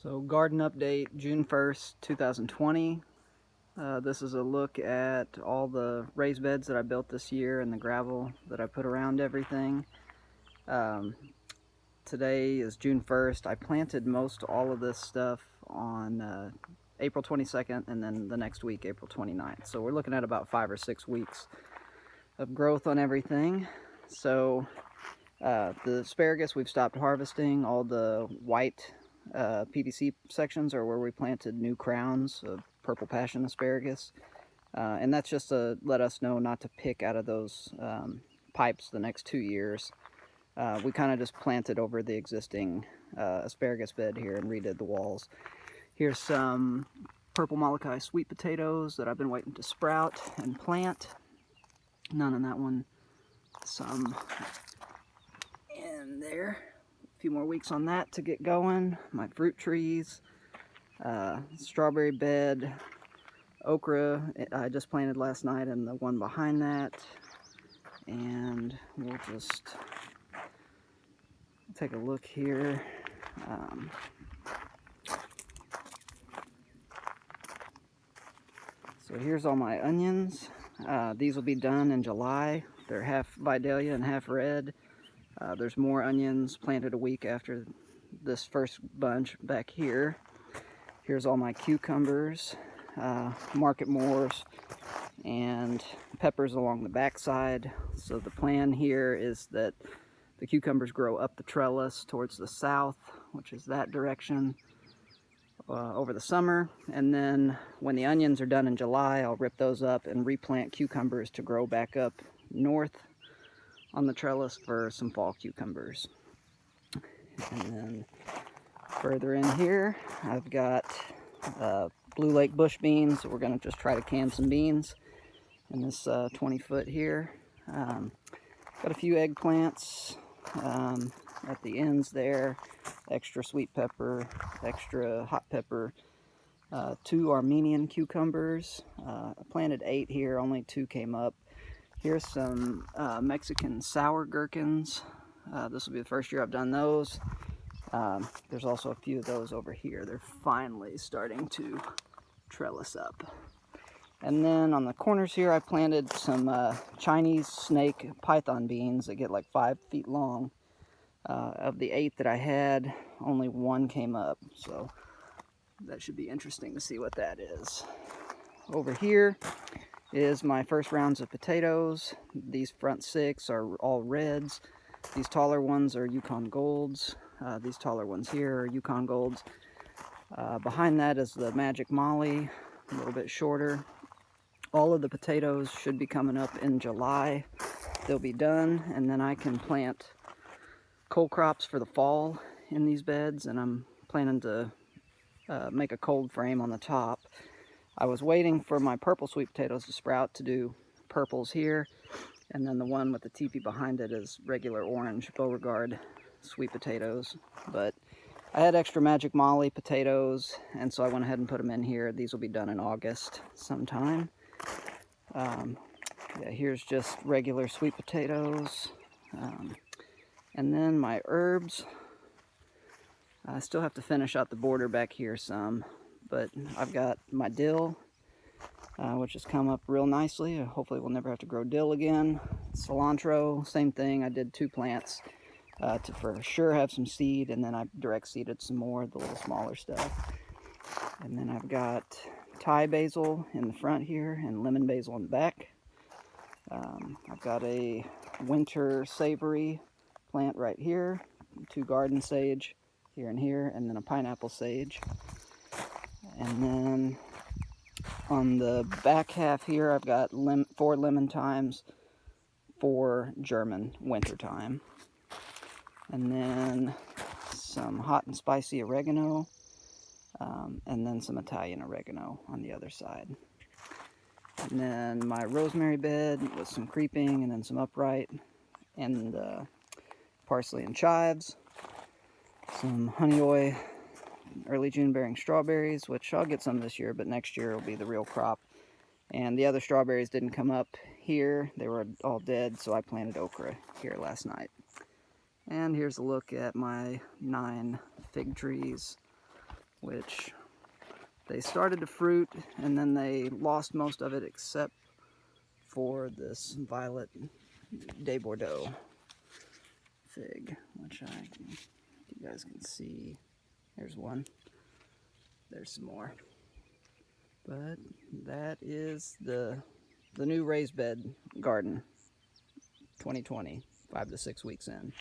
So garden update, June 1st, 2020. This is a look at all the raised beds that I built this year and the gravel that I put around everything. Um, Today is June 1st. I planted most all of this stuff on April 22nd and then the next week, April 29th. So we're looking at about 5 or 6 weeks of growth on everything. So the asparagus we've stopped harvesting. All the white PVC sections are where we planted new crowns of purple passion asparagus, and that's just to let us know not to pick out of those pipes the next 2 years. We kind of just planted over the existing asparagus bed here and redid the walls. Here's some purple Molokai sweet potatoes that I've been waiting to sprout and plant. None in that one. Some in there. A few more weeks on that to get going. My fruit trees, strawberry bed, okra I just planted last night, and the one behind that. And we'll just take a look here. So here's all my onions. These will be done in July. They're half Vidalia and half red. There's more onions planted a week after this first bunch back here. Here's all my cucumbers, market mores, and peppers along the backside. So the plan here is that the cucumbers grow up the trellis towards the south, which is that direction, over the summer. And then when the onions are done in July, I'll rip those up and replant cucumbers to grow back up north on the trellis for some fall cucumbers. And then further in here, I've got Blue Lake bush beans. We're going to just try to can some beans in this 20 foot here. Got a few eggplants at the ends there, extra sweet pepper, extra hot pepper, 2 Armenian cucumbers. I planted 8 here, only 2 came up. Here's some Mexican sour gherkins. This will be the first year I've done those. There's also a few of those over here. They're finally starting to trellis up. And then on the corners here, I planted some Chinese snake python beans that get like 5 feet long. Of the 8 that I had, only 1 came up. So that should be interesting to see what that is. Over here is my first rounds of potatoes. These front 6 are all reds. These taller ones are Yukon Golds. These taller ones here are Yukon Golds. Behind that is the Magic Molly, a little bit shorter. All of the potatoes should be coming up in July. They'll be done, and then I can plant cold crops for the fall in these beds, and I'm planning to make a cold frame on the top. I was waiting for my purple sweet potatoes to sprout to do purples here, and then the one with the teepee behind it is regular orange Beauregard sweet potatoes. But I had extra Magic Molly potatoes, and so I went ahead and put them in here. These will be done in August sometime. Yeah, here's just regular sweet potatoes. And then my herbs. I still have to finish out the border back here some, but I've got my dill, which has come up real nicely. Hopefully we'll never have to grow dill again. Cilantro, same thing. I did 2 plants to for sure have some seed, and then I direct seeded some more, the little smaller stuff. And then I've got Thai basil in the front here and lemon basil in the back. I've got a winter savory plant right here, 2 garden sage here and here, and then a pineapple sage. And then on the back half here, I've got 4 lemon thymes, 4 German winter thyme, and then some hot and spicy oregano, and then some Italian oregano on the other side. And then my rosemary bed with some creeping and then some upright, and parsley and chives, some honeoy early June bearing strawberries, which I'll get some this year, but next year will be the real crop. And the other strawberries didn't come up here. They were all dead, so I planted okra here last night. And here's a look at my 9 fig trees which they started to fruit and then they lost most of it except for this violet de Bordeaux fig, which you guys can see. There's one. There's some more. But that is the new raised bed garden 2020, 5 to 6 weeks in.